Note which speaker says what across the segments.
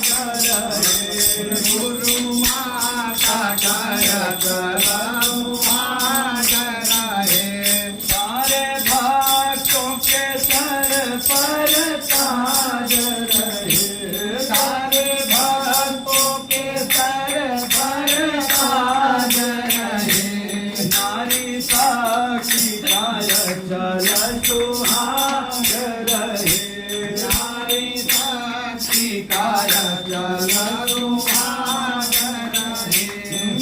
Speaker 1: सागर गुरु माता कर करम सागर सारे भक्तों के सर पर ताज रहे सारे भक्तों के सर पर ताज रहे नारी साक्षी काय चल सुहाग रहे नारी साक्षी काय चल सुहाग रहे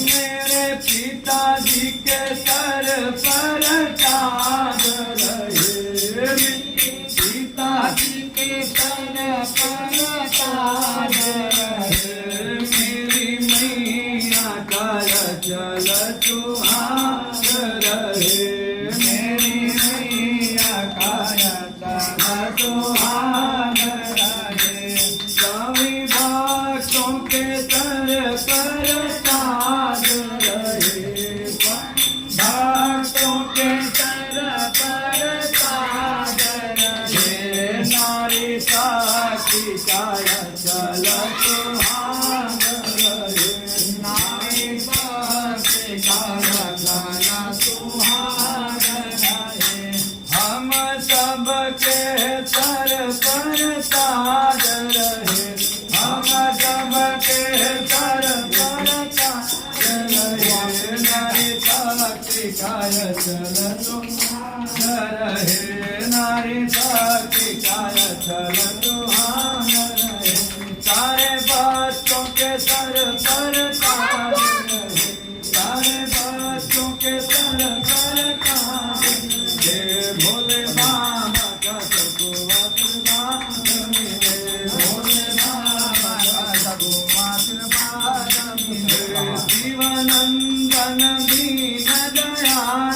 Speaker 1: मेरे पिताजी के सर पर ताज रहे पिताजी के सर पर ताज रहे मेरी मैया कर चल सुहाग रहे मेरी मैया कर चल सुहाग रहे सभी भक्तों के सर पर ताज रहे भक्तों के सर पर ताज रहे नारी साक्षी काय चल सुहाग रहे नारी साक्षी काय चल सुहाग रहे हम सबके सर पर ताज रहे हम सबके सर पर ताज रहे नारी साक्षी काय चल सुहाग रहे नारी साक्षी काय चल सुहाग रहे सारे बच्चों के सर पर ताज रहे सारे बच्चों के सर पर ताज रहे भोले बाबा का सबको आशीर्वाद मिले भोले बाबा का सबको आशीर्वाद मिले जीवनंदन दीन दयाल